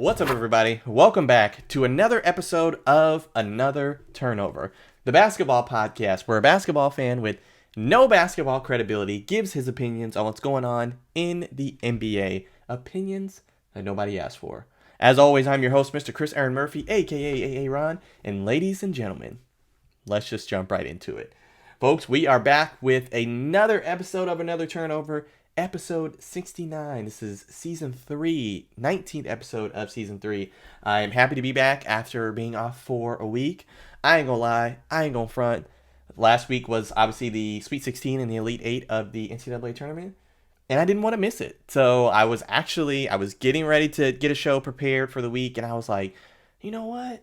What's up, everybody? Welcome back to another episode of Another Turnover, the basketball podcast where a basketball fan with no basketball credibility gives his opinions on what's going on in the NBA. Opinions that nobody asked for. As always, I'm your host, Mr. Chris Aaron Murphy, aka Ron, and ladies and gentlemen, let's just jump right into it. Folks, we are back with another episode of Another Turnover, episode 69. This is season 3, 19th episode of season 3. I am happy to be back after being off for a week. I ain't gonna lie, I ain't gonna front. Last week was obviously the Sweet 16 and the Elite 8 of the NCAA tournament, and I didn't want to miss it. So I was getting ready to get a show prepared for the week, and I was like, you know what?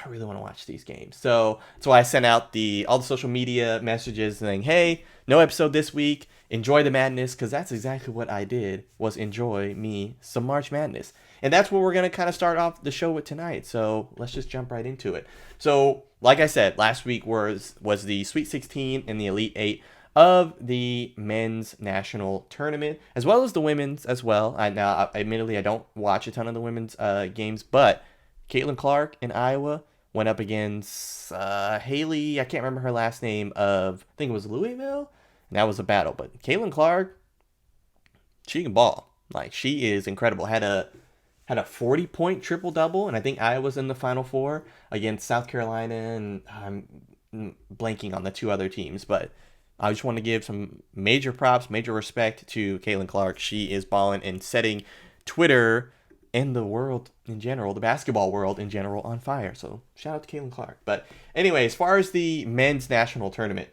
I really want to watch these games. So that's why I sent out all the social media messages saying, hey, no episode this week. Enjoy the madness, because that's exactly what I did, was enjoy me some March Madness. And that's what we're going to kind of start off the show with tonight. So let's just jump right into it. So like I said, last week was the Sweet 16 and the Elite 8 of the men's national tournament, as well as the women's as well. Admittedly, I don't watch a ton of the women's games, but Caitlin Clark in Iowa went up against Haley, I can't remember her last name, I think it was Louisville, and that was a battle. But Caitlin Clark, she can ball. Like, she is incredible. Had a 40-point triple-double, and I think Iowa's in the Final Four against South Carolina, and I'm blanking on the two other teams, but I just want to give some major props, major respect to Caitlin Clark. She is balling and setting Twitter and the world in general, the basketball world in general, on fire. So shout out to Caitlin Clark. But anyway, as far as the men's national tournament,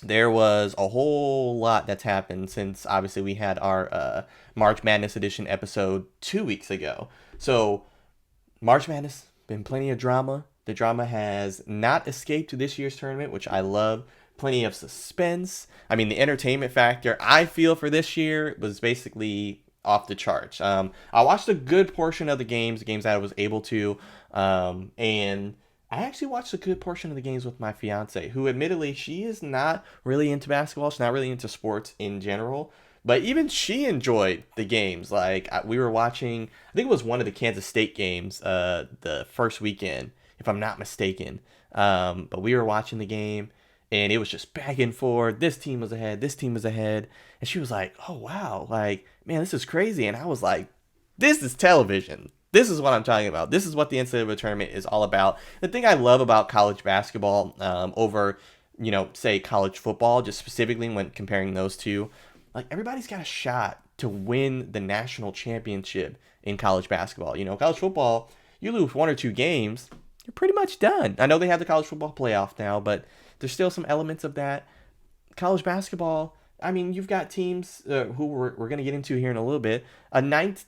there was a whole lot that's happened since obviously we had our March Madness edition episode 2 weeks ago. So March Madness, been plenty of drama. The drama has not escaped to this year's tournament, which I love. Plenty of suspense. I mean, the entertainment factor I feel for this year was basically off the charts. I watched a good portion of the games that I was able to, and I actually watched a good portion of the games with my fiance, who admittedly, she is not really into basketball. She's not really into sports in general, but even she enjoyed the games. Like, we were watching, I think it was one of the Kansas State games, the first weekend, if I'm not mistaken. But we were watching the game, and it was just back and forth. This team was ahead. And she was like, oh, wow. Like, man, this is crazy. And I was like, this is television. This is what I'm talking about. This is what the NCAA tournament is all about. The thing I love about college basketball over, say college football, just specifically when comparing those two, like, everybody's got a shot to win the national championship in college basketball. College football, you lose one or two games, you're pretty much done. I know they have the college football playoff now, but there's still some elements of that. College basketball, I mean, you've got teams who we're going to get into here in a little bit. A ninth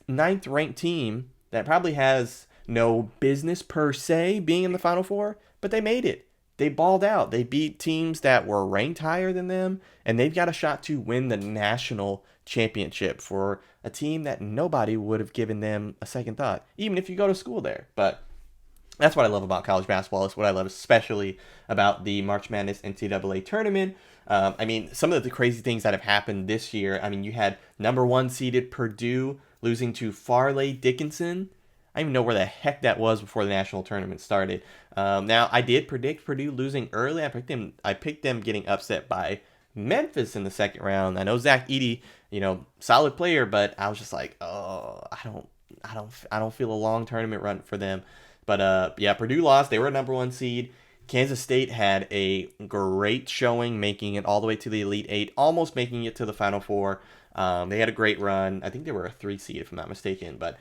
ranked team that probably has no business per se being in the Final Four, but they made it. They balled out. They beat teams that were ranked higher than them, and they've got a shot to win the national championship for a team that nobody would have given them a second thought, even if you go to school there. But that's what I love about college basketball. It's what I love especially about the March Madness NCAA tournament. I mean, some of the crazy things that have happened this year. I mean, you had number 1 seeded Purdue losing to Farley Dickinson. I don't even know where the heck that was before the national tournament started. Now, I did predict Purdue losing early. I picked them getting upset by Memphis in the second round. I know Zach Edey, solid player, but I was just like, oh, I don't feel a long tournament run for them. But yeah, Purdue lost. They were a number 1 seed. Kansas State had a great showing, making it all the way to the Elite 8, almost making it to the Final Four. They had a great run. I think they were a 3 seed, if I'm not mistaken. But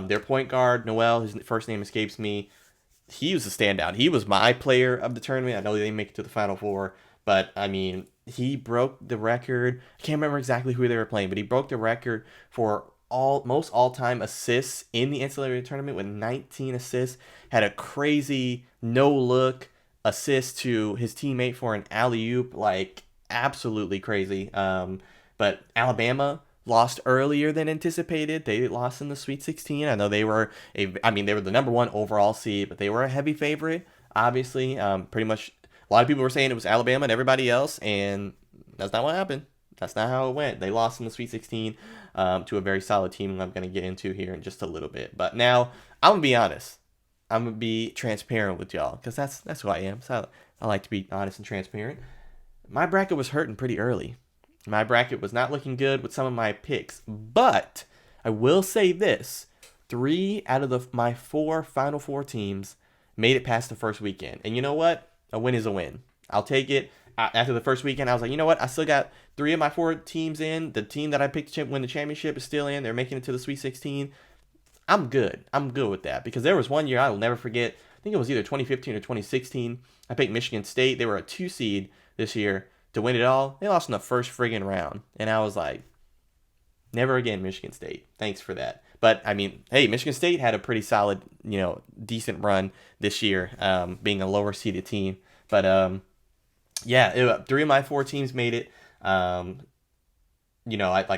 their point guard, Noel, his first name escapes me, he was a standout. He was my player of the tournament. I know they didn't make it to the Final Four, but I mean, he broke the record. I can't remember exactly who they were playing, but he broke the record for most all-time assists in the NCAA tournament with 19 assists. Had a crazy no-look assist to his teammate for an alley-oop, like absolutely crazy. But Alabama lost earlier than anticipated. They lost in the Sweet 16. I know they were the number 1 overall seed, but they were a heavy favorite. Obviously, pretty much a lot of people were saying it was Alabama and everybody else, and that's not what happened. That's not how it went. They lost in the Sweet 16 to a very solid team I'm going to get into here in just a little bit. But now, I'm going to be honest. I'm going to be transparent with y'all because that's who I am. So I like to be honest and transparent. My bracket was hurting pretty early. My bracket was not looking good with some of my picks. But I will say this. 3 out of my 4 Final Four teams made it past the first weekend. And you know what? A win is a win. I'll take it. After the first weekend, I was like, you know what? I still got 3 of my 4 teams in. The team that I picked to win the championship is still in. They're making it to the Sweet 16. I'm good. I'm good with that because there was one year I will never forget. I think it was either 2015 or 2016. I picked Michigan State. They were a 2 seed this year to win it all. They lost in the first friggin' round. And I was like, never again, Michigan State. Thanks for that. But, I mean, hey, Michigan State had a pretty solid, decent run this year, being a lower-seeded team. But, yeah, 3 of my 4 teams made it. Like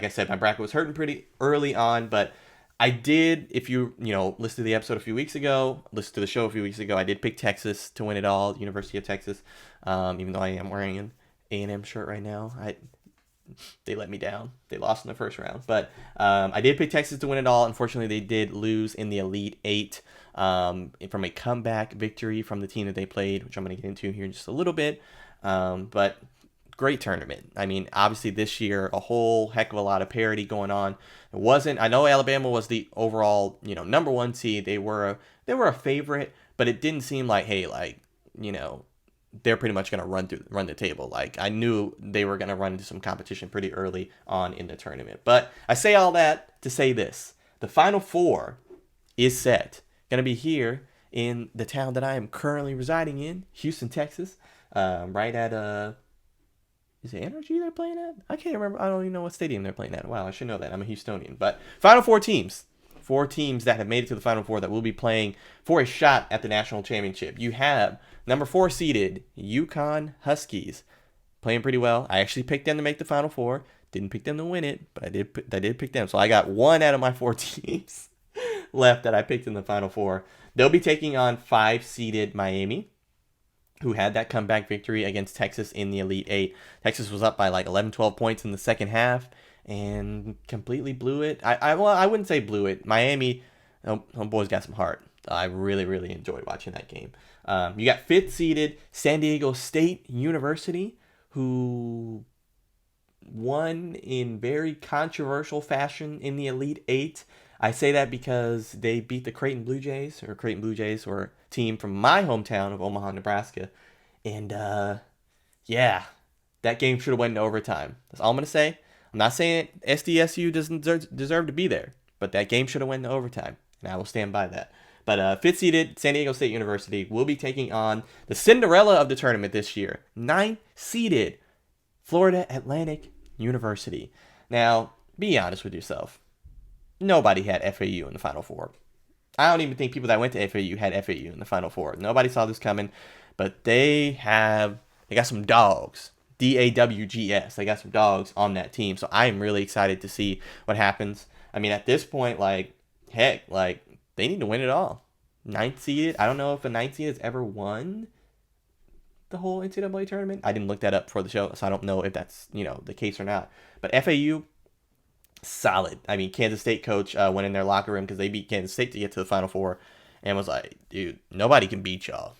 I said, my bracket was hurting pretty early on. But I did, if you, listen to the episode a few weeks ago, listen to the show a few weeks ago, I did pick Texas to win it all, University of Texas, even though I am wearing an A&M shirt right now. They let me down. They lost in the first round. But I did pick Texas to win it all. Unfortunately, they did lose in the Elite Eight from a comeback victory from the team that they played, which I'm going to get into here in just a little bit. But great tournament. I mean, obviously this year, a whole heck of a lot of parity going on. It wasn't. I know Alabama was the overall, number 1 seed. They were a favorite, but it didn't seem like, hey, they're pretty much going to run the table. Like, I knew they were going to run into some competition pretty early on in the tournament. But I say all that to say this. The Final Four is set. Going to be here in the town that I am currently residing in, Houston, Texas. Right at, is it Energy they're playing at? I can't remember. I don't even know what stadium they're playing at. Wow, I should know that. I'm a Houstonian. But Final Four teams. 4 teams that have made it to the Final Four that will be playing for a shot at the national championship. You have number 4 seeded UConn Huskies playing pretty well. I actually picked them to make the Final Four. Didn't pick them to win it, but I did pick them. So I got 1 out of my 4 teams left that I picked in the Final Four. They'll be taking on 5 seeded Miami, who had that comeback victory against Texas in the Elite Eight. Texas was up by like 11, 12 points in the second half and completely blew it. I wouldn't say blew it. Miami, boys got some heart. I really, really enjoyed watching that game. You got 5th seeded San Diego State University, who won in very controversial fashion in the Elite Eight. I say that because they beat the Creighton Blue Jays were a team from my hometown of Omaha, Nebraska. And, yeah, that game should have went into overtime. That's all I'm going to say. I'm not saying SDSU doesn't deserve to be there, but that game should have went into overtime, and I will stand by that. But 5th seeded San Diego State University will be taking on the Cinderella of the tournament this year, 9th seeded Florida Atlantic University. Now, be honest with yourself. Nobody had FAU in the Final Four. I don't even think people that went to FAU had FAU in the Final Four. Nobody saw this coming, but they got some dogs. DAWGS. They got some dogs on that team. So I am really excited to see what happens. I mean, at this point, they need to win it all. 9th seeded. I don't know if a 9th seed has ever won the whole NCAA tournament. I didn't look that up for the show, so I don't know if that's, the case or not. But FAU, solid. I mean, Kansas State coach went in their locker room because they beat Kansas State to get to the Final Four and was like, dude, nobody can beat y'all.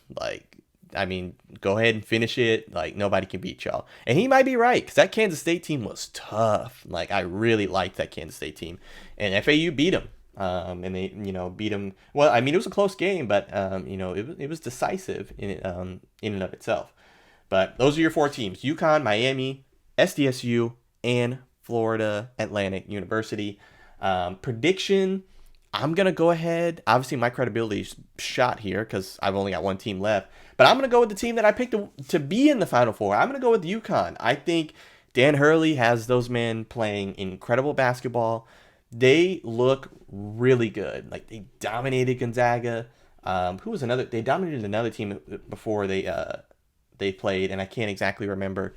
Go ahead and finish it. Nobody can beat y'all. And he might be right, because that Kansas State team was tough. I really liked that Kansas State team. And FAU beat them. And they, beat them. Well, I mean, it was a close game, but, it was decisive in and of itself. But those are your 4 teams. UConn, Miami, SDSU, and Florida Atlantic University. Prediction, I'm going to go ahead. Obviously, my credibility is shot here because I've only got 1 team left. But I'm going to go with the team that I picked to be in the Final Four. I'm going to go with UConn. I think Dan Hurley has those men playing incredible basketball. They look really good. They dominated Gonzaga. Who was another? They dominated another team before they played, and I can't exactly remember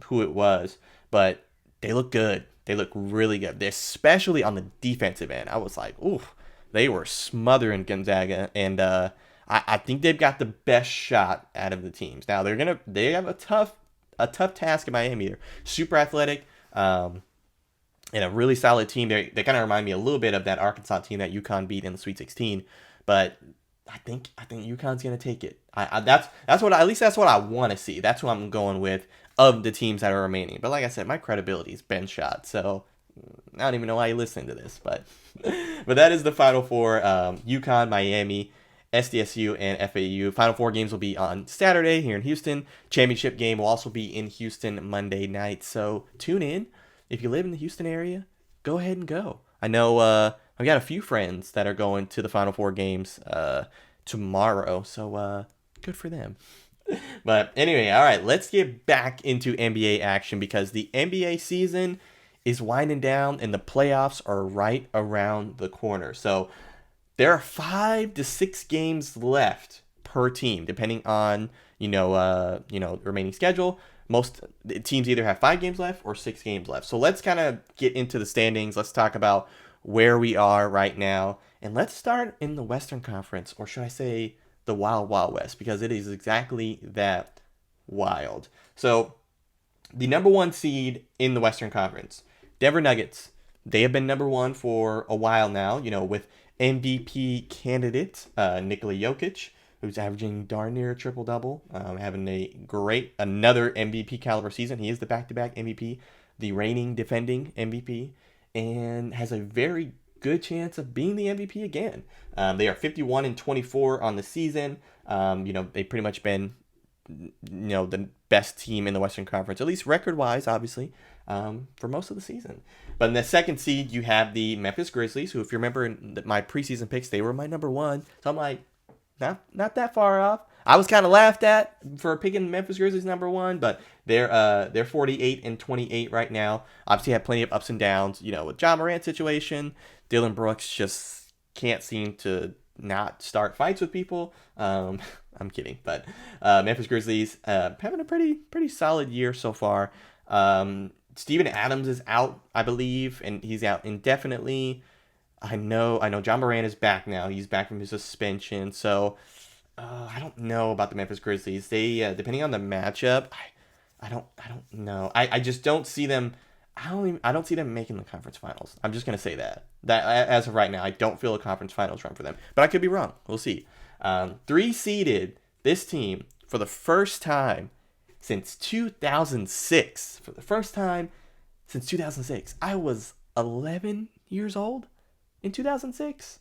who it was. But they look good. They look really good. Especially on the defensive end. I was like, ooh, they were smothering Gonzaga, and I think they've got the best shot out of the teams. Now they have a tough task in Miami. They're super athletic. And a really solid team. They kind of remind me a little bit of that Arkansas team that UConn beat in the Sweet 16. But I think UConn's gonna take it. That's what, at least that's what I want to see. That's what I'm going with of the teams that are remaining. But like I said, my credibility's been shot. So I don't even know why you listen to this, but but that is the Final Four. UConn, Miami, SDSU, and FAU. Final Four games will be on Saturday here in Houston. Championship game will also be in Houston Monday night. So tune in. If you live in the Houston area, go ahead and go. I know I've got a few friends that are going to the Final Four games tomorrow, so good for them. But anyway, all right, let's get back into NBA action because the NBA season is winding down and the playoffs are right around the corner. So there are 5 to 6 games left per team, depending on remaining schedule. Most teams either have 5 games left or 6 games left. So let's kind of get into the standings. Let's talk about where we are right now. And let's start in the Western Conference, or should I say the Wild Wild West, because it is exactly that wild. So the number 1 seed in the Western Conference, Denver Nuggets. They have been number 1 for a while now, with MVP candidate Nikola Jokic, who's averaging darn near a triple-double, having another MVP caliber season. He is the back-to-back MVP, the reigning defending MVP, and has a very good chance of being the MVP again. They are 51-24 on the season. They've pretty much been, the best team in the Western Conference, at least record-wise, obviously, for most of the season. But in the second seed, you have the Memphis Grizzlies, who, if you remember in my preseason picks, they were my number 1. So I'm like, not that far off. I was kind of laughed at for picking Memphis Grizzlies number 1, but they're 48-28 right now. Obviously, had plenty of ups and downs. With Ja Morant's situation, Dylan Brooks just can't seem to not start fights with people. I'm kidding, but Memphis Grizzlies having a pretty solid year so far. Steven Adams is out, I believe, and he's out indefinitely. I know Ja Morant is back now. He's back from his suspension. So I don't know about the Memphis Grizzlies. They depending on the matchup, I don't know. I just don't see them. I don't see them making the conference finals. I'm just gonna say that as of right now, I don't feel a conference finals run for them. But I could be wrong. We'll see. 3 seeded this team for the first time since 2006. For the first time since 2006, I was 11 years old. In 2006,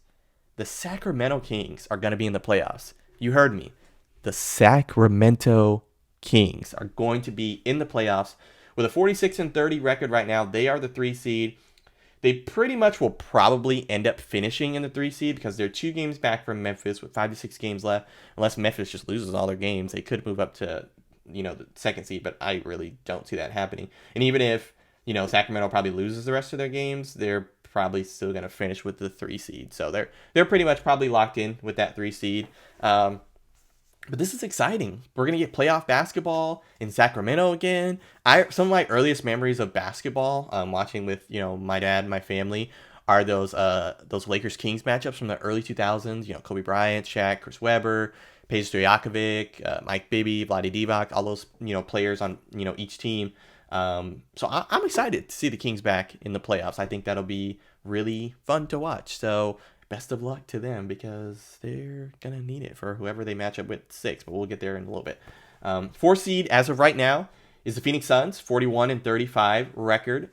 the Sacramento Kings are going to be in the playoffs. You heard me. The Sacramento Kings are going to be in the playoffs with a 46-30 record right now. They are the 3 seed. They pretty much will probably end up finishing in the 3 seed because they're 2 games back from Memphis with 5 to 6 games left. Unless Memphis just loses all their games, they could move up to, the 2nd seed, but I really don't see that happening. And even if, Sacramento probably loses the rest of their games, they're probably still going to finish with the 3 seed. So they're pretty much probably locked in with that 3 seed. But this is exciting. We're going to get playoff basketball in Sacramento again. Some of my earliest memories of basketball, watching with, my dad and my family, are those Lakers Kings matchups from the early 2000s. Kobe Bryant, Shaq, Chris Webber, Peja Stojakovic, Mike Bibby, Vlade Divac, all those, players on, each team. So I'm excited to see the Kings back in the playoffs. I think that'll be really fun to watch. So best of luck to them because they're going to need it for whoever they match up with 6, but we'll get there in a little bit. 4 seed as of right now is the Phoenix Suns, 41-35 record.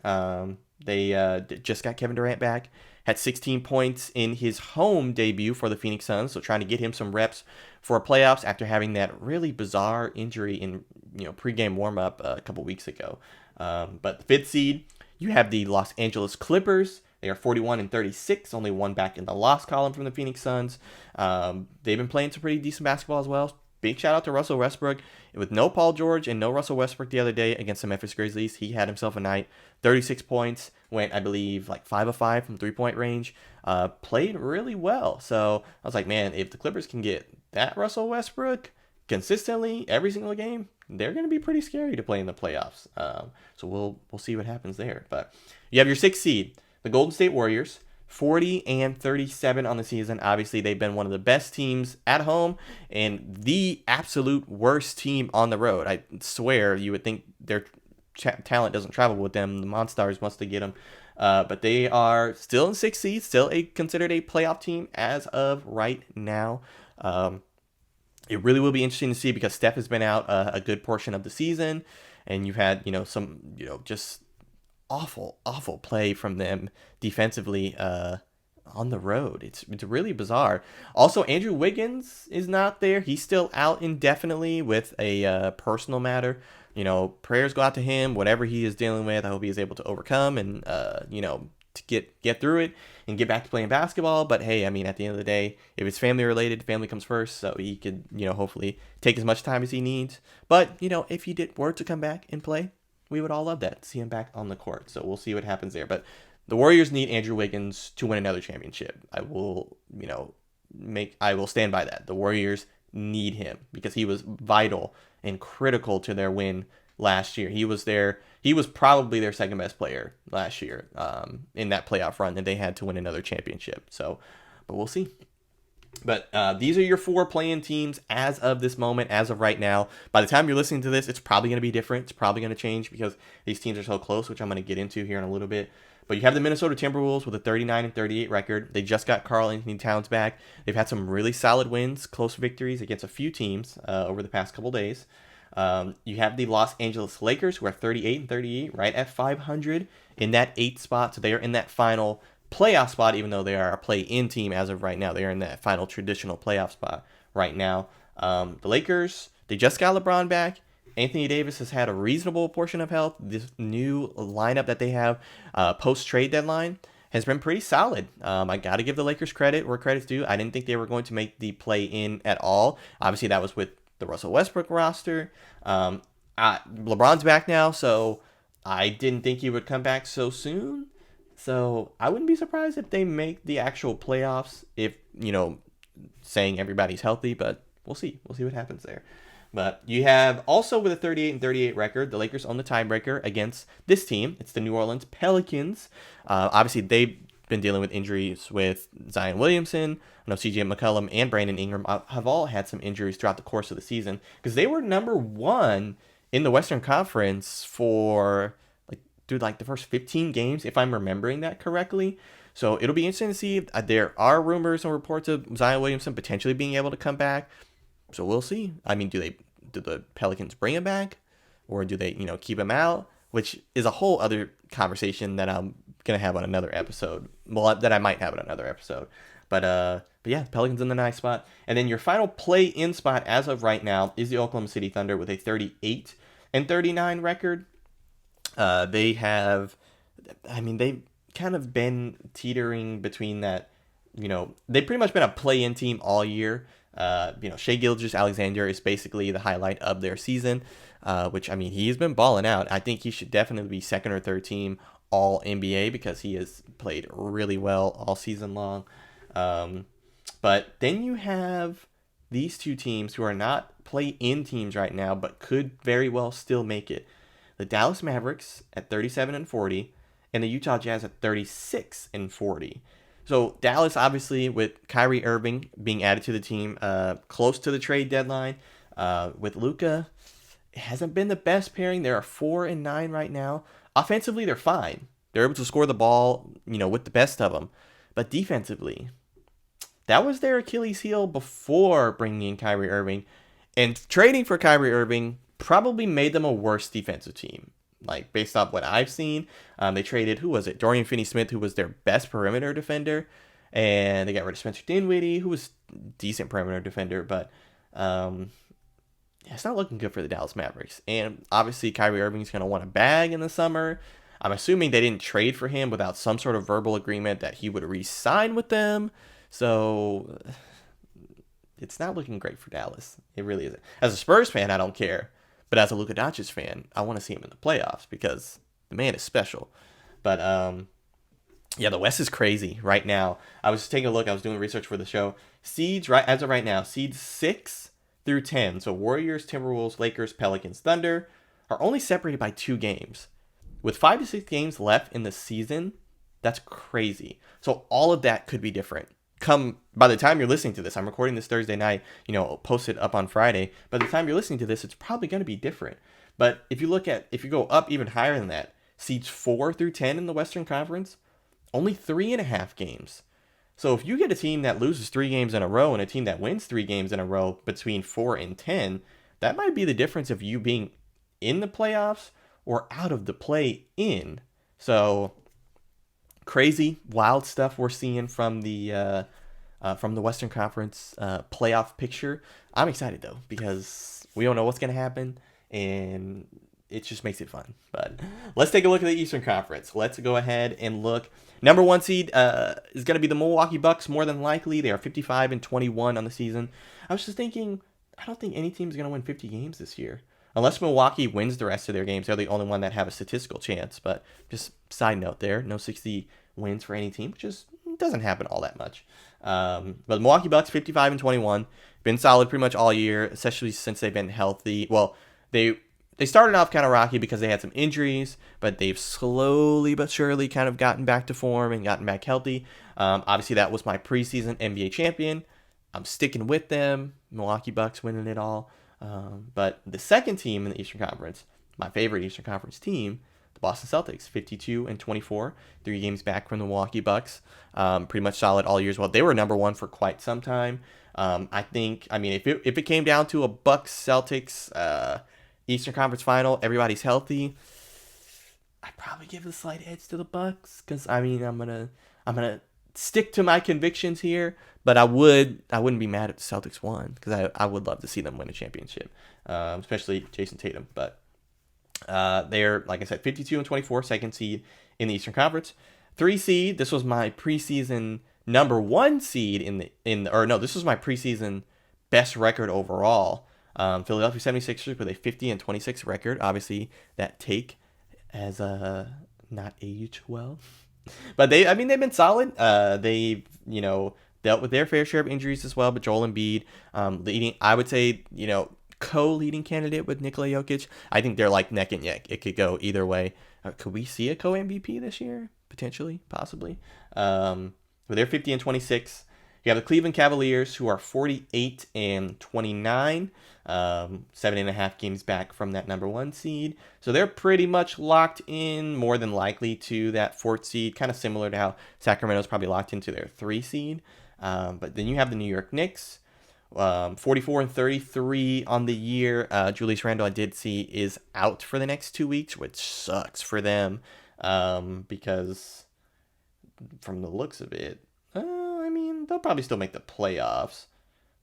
They just got Kevin Durant back, had 16 points in his home debut for the Phoenix Suns, so trying to get him some reps for playoffs after having that really bizarre injury in pregame warm-up a couple weeks ago. But the 5th seed, you have the Los Angeles Clippers. They are 41-36, only 1 back in the loss column from the Phoenix Suns. They've been playing some pretty decent basketball as well. Big shout out to Russell Westbrook. With no Paul George and no Russell Westbrook the other day against the Memphis Grizzlies, he had himself a night. 36 points, went, I believe, like 5 of 5 from 3-point range. Played really well. So I was like, man, if the Clippers can get that Russell Westbrook consistently every single game, they're going to be pretty scary to play in the playoffs. So we'll see what happens there. But you have your 6th seed, the Golden State Warriors. 40-37 on the season. Obviously, they've been one of the best teams at home and the absolute worst team on the road. I swear you would think they're talent doesn't travel with them. The Monstars wants to get them. But they are still in 6th seed, still considered a playoff team as of right now. It really will be interesting to see because Steph has been out a good portion of the season, and you've had, some, just awful play from them defensively on the road. It's really bizarre. Also, Andrew Wiggins is not there. He's still out indefinitely with a personal matter. Prayers go out to him. Whatever he is dealing with, I hope he is able to overcome and to get through it and get back to playing basketball. But hey, I mean, at the end of the day, if it's family related, family comes first. So he could hopefully take as much time as he needs. But if he were to come back and play, we would all love that, see him back on the court. So we'll see what happens there. But the Warriors need Andrew Wiggins to win another championship. I will stand by that. The Warriors need him because he was vital and critical to their win last year. He was probably their second best player last year in that playoff run that they had to win another championship. So, but we'll see. But these are your 4 play-in teams as of this moment, as of right now. By the time you're listening to this, it's probably going to be different. It's probably going to change because these teams are so close, which I'm going to get into here in a little bit. But you have the Minnesota Timberwolves with a 39-38 record. They just got Karl Anthony Towns back. They've had some really solid wins, close victories against a few teams over the past couple days. You have the Los Angeles Lakers, who are 38-38, right at 500 in that 8th spot. So they are in that final playoff spot, even though they are a play-in team as of right now. They are in that final traditional playoff spot right now. The Lakers, they just got LeBron back. Anthony Davis has had a reasonable portion of health. This new lineup that they have post-trade deadline has been pretty solid. I got to give the Lakers credit where credit's due. I didn't think they were going to make the play-in at all. Obviously, that was with the Russell Westbrook roster. LeBron's back now, so I didn't think he would come back so soon. So I wouldn't be surprised if they make the actual playoffs if, saying everybody's healthy, but we'll see. We'll see what happens there. But you have also with a 38-38 record, the Lakers own the tiebreaker against this team. It's the New Orleans Pelicans. Obviously, they've been dealing with injuries with Zion Williamson. I know CJ McCollum and Brandon Ingram have all had some injuries throughout the course of the season because they were number 1 in the Western Conference for the first 15 games, if I'm remembering that correctly. So it'll be interesting to see. There are rumors and reports of Zion Williamson potentially being able to come back. So we'll see. I mean, do the Pelicans bring him back, or do they keep him out? Which is a whole other conversation that I'm gonna have on another episode. Well, that I might have on another episode. But yeah, Pelicans in the nice spot. And then your final play-in spot as of right now is the Oklahoma City Thunder with a 38-39 record. They've kind of been teetering between that. They've pretty much been a play-in team all year. Shai Gilgeous-Alexander is basically the highlight of their season, which, he's been balling out. I think he should definitely be second or third team all NBA because he has played really well all season long. But then you have these 2 teams who are not play-in teams right now, but could very well still make it. The Dallas Mavericks at 37-40 and the Utah Jazz at 36-40. So Dallas, obviously, with Kyrie Irving being added to the team close to the trade deadline, with Luka, it hasn't been the best pairing. They are 4-9 right now. Offensively, they're fine. They're able to score the ball, with the best of them. But defensively, that was their Achilles heel before bringing in Kyrie Irving. And trading for Kyrie Irving probably made them a worse defensive team. Based off what I've seen, they traded, Dorian Finney-Smith, who was their best perimeter defender, and they got rid of Spencer Dinwiddie, who was a decent perimeter defender, but it's not looking good for the Dallas Mavericks. And obviously, Kyrie Irving's going to want a bag in the summer. I'm assuming they didn't trade for him without some sort of verbal agreement that he would re-sign with them, so it's not looking great for Dallas. It really isn't. As a Spurs fan, I don't care. But as a Luka Doncic fan, I want to see him in the playoffs because the man is special. But, the West is crazy right now. I was taking a look. I was doing research for the show. Seeds, as of right now, seeds 6 through 10. So Warriors, Timberwolves, Lakers, Pelicans, Thunder are only separated by 2 games. With 5 to 6 games left in the season, that's crazy. So all of that could be different. By the time you're listening to this, I'm recording this Thursday night, post it up on Friday. By the time you're listening to this, it's probably going to be different But if you go up even higher than that, seeds 4 through 10 in the Western Conference, only 3.5 games. So if you get a team that loses 3 games in a row and a team that wins 3 games in a row between 4 and 10, that might be the difference of you being in the playoffs or out of the play-in. So crazy, wild stuff we're seeing from the Western Conference playoff picture. I'm excited though because we don't know what's going to happen, and it just makes it fun. But let's take a look at the Eastern Conference. Let's go ahead and look. Number 1 seed is going to be the Milwaukee Bucks, more than likely. They are 55-21 on the season. I was just thinking, I don't think any team is going to win 50 games this year. Unless Milwaukee wins the rest of their games, they're the only one that have a statistical chance. But just side note there, no 60 wins for any team, which just doesn't happen all that much. But the Milwaukee Bucks, 55-21, been solid pretty much all year, especially since they've been healthy. Well, they started off kind of rocky because they had some injuries, but they've slowly but surely kind of gotten back to form and gotten back healthy. Obviously, that was my preseason NBA champion. I'm sticking with them. Milwaukee Bucks winning it all. But the second team in the Eastern Conference, my favorite Eastern Conference team, the Boston Celtics, 52-24, 3 games back from the Milwaukee Bucks. Pretty much solid all year as well. They were number 1 for quite some time. I mean, if it came down to a Bucks Celtics Eastern Conference final, everybody's healthy, I'd probably give a slight edge to the Bucks because I mean I'm gonna stick to my convictions here, but I wouldn't be mad if the Celtics won because I would love to see them win a championship, especially Jason Tatum. But they're, like I said, 52-24, second seed in the Eastern Conference. 3 seed. This was my preseason number 1 seed this was my preseason best record overall. Philadelphia 76ers with a 50-26 record. Obviously, that take has not aged well. But they've been solid. They've, dealt with their fair share of injuries as well. But Joel Embiid, leading, I would say, co-leading candidate with Nikola Jokic. I think they're like neck and neck. It could go either way. Could we see a co-MVP this year? Potentially, possibly. But they're 50-26. You have the Cleveland Cavaliers, who are 48-29, 7.5 games back from that number 1 seed. So they're pretty much locked in, more than likely, to that 4th seed, kind of similar to how Sacramento's probably locked into their 3 seed. But then you have the New York Knicks, 44-33 on the year. Julius Randle, I did see, is out for the next 2 weeks, which sucks for them because from the looks of it, they'll probably still make the playoffs,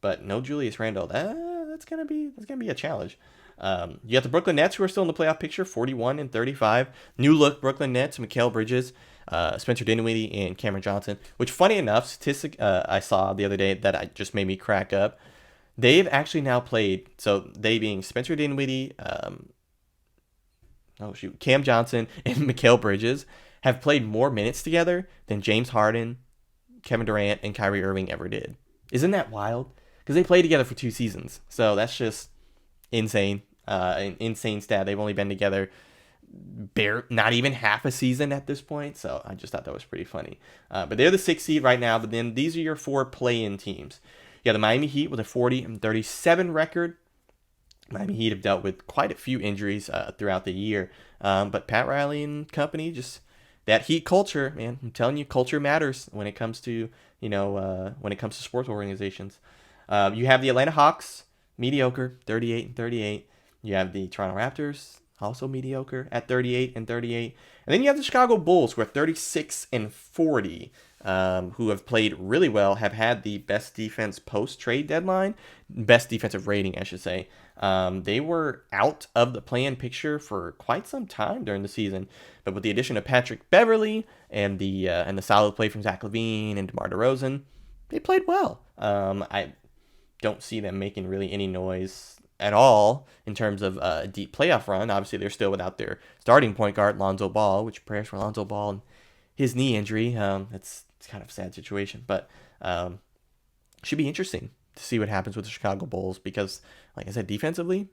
but no Julius Randle. That's gonna be a challenge. You got the Brooklyn Nets, who are still in the playoff picture, 41-35. New look Brooklyn Nets, Mikal Bridges, Spencer Dinwiddie, and Cameron Johnson. Which, funny enough, statistic I saw the other day that just made me crack up. They've actually now played. So they being Spencer Dinwiddie, Cam Johnson, and Mikal Bridges have played more minutes together than James Harden, Kevin Durant, and Kyrie Irving ever did. Isn't that wild? Because they played together for 2 seasons. So that's just insane. An insane stat. They've only been together not even half a season at this point. So I just thought that was pretty funny. But they're the 6th seed right now. But then these are your 4 play-in teams. You got the Miami Heat with a 40-37 record. Miami Heat have dealt with quite a few injuries throughout the year. But Pat Riley and company, just that Heat culture, man. I'm telling you, culture matters when it comes to, sports organizations. You have the Atlanta Hawks, mediocre, 38-38. You have the Toronto Raptors, also mediocre, at 38-38. And then you have the Chicago Bulls, who are 36-40, who have played really well, have had the best defense post-trade deadline, best defensive rating, I should say. They were out of the play-in picture for quite some time during the season, but with the addition of Patrick Beverley and the solid play from Zach LaVine and DeMar DeRozan, they played well. I don't see them making really any noise at all in terms of a deep playoff run. Obviously, they're still without their starting point guard, Lonzo Ball, which prayers for Lonzo Ball and his knee injury. It's kind of a sad situation, but should be interesting to see what happens with the Chicago Bulls because, like I said, defensively,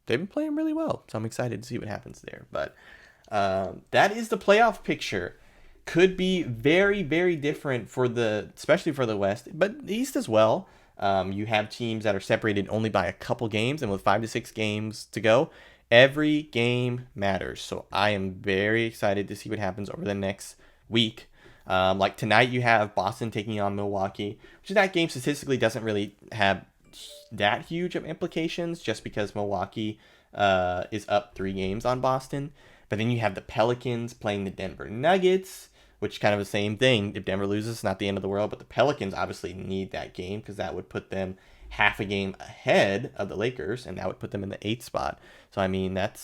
they've been playing really well. So I'm excited to see what happens there. But that is the playoff picture. Could be very, very different especially for the West, but the East as well. You have teams that are separated only by a couple games, and with 5 to 6 games to go, Every game matters. So I am very excited to see what happens over the next week. Like tonight, you have Boston taking on Milwaukee, which that game statistically doesn't really have that huge of implications just because Milwaukee is up 3 games on Boston. But then you have the Pelicans playing the Denver Nuggets, which is kind of the same thing. If Denver loses, it's not the end of the world, but the Pelicans obviously need that game because that would put them half a game ahead of the Lakers, and that would put them in the 8th spot. So, I mean, that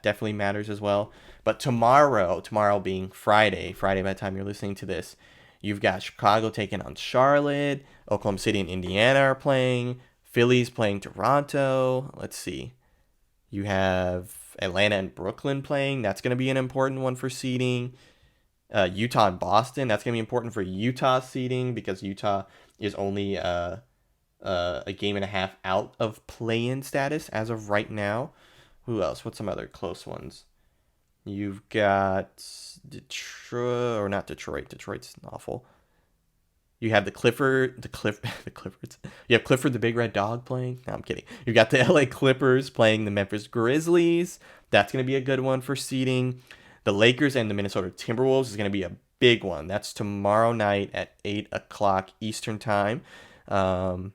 definitely matters as well. But tomorrow being Friday by the time you're listening to this, you've got Chicago taking on Charlotte, Oklahoma City and Indiana are playing, Philly's playing Toronto. Let's see. You have Atlanta and Brooklyn playing. That's going to be an important one for seeding. Utah and Boston. That's going to be important for Utah's seeding because Utah is only a game and a half out of play-in status as of right now. Who else? What's some other close ones? You've got Detroit, or not Detroit. Detroit's awful. You have the Cliffords. You have Clifford the Big Red Dog playing. No, I'm kidding. You've got the LA Clippers playing the Memphis Grizzlies. That's going to be a good one for seeding. The Lakers and the Minnesota Timberwolves is going to be a big one. That's tomorrow night at 8 o'clock Eastern time. And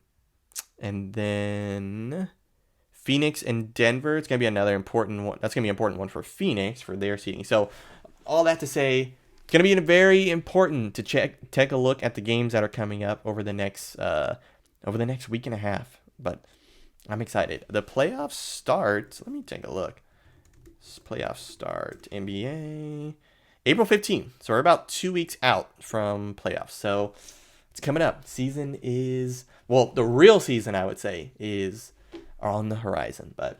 then Phoenix and Denver. It's going to be another important one. That's going to be an important one for Phoenix for their seeding. So all that to say, it's going to be very important to take a look at the games that are coming up over the next week and a half. But I'm excited. The playoffs start. Let me take a look. Playoffs start NBA April 15th. So we're about 2 weeks out from playoffs. So it's coming up. Season is, well, the real season, I would say, is on the horizon. But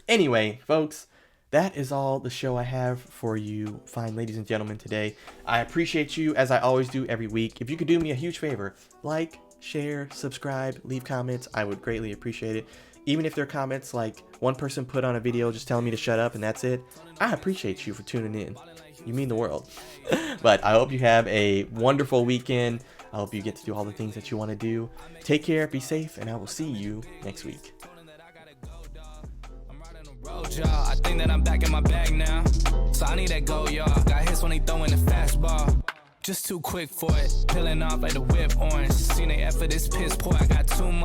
anyway, folks, that is all the show I have for you fine ladies and gentlemen today. I appreciate you as I always do every week. If you could do me a huge favor, like, share, subscribe, leave comments, I would greatly appreciate it. Even if they're comments like one person put on a video just telling me to shut up and that's it, I appreciate you for tuning in. You mean the world. But I hope you have a wonderful weekend. I hope you get to do all the things that you want to do. Take care, be safe, and I will see you next week. I think that I'm back in my bag now, so I need that go, y'all. Got hits when they throwing the fastball. Just too quick for it, peeling off like the whip orange. Seen they effort, this piss poor. I got too much.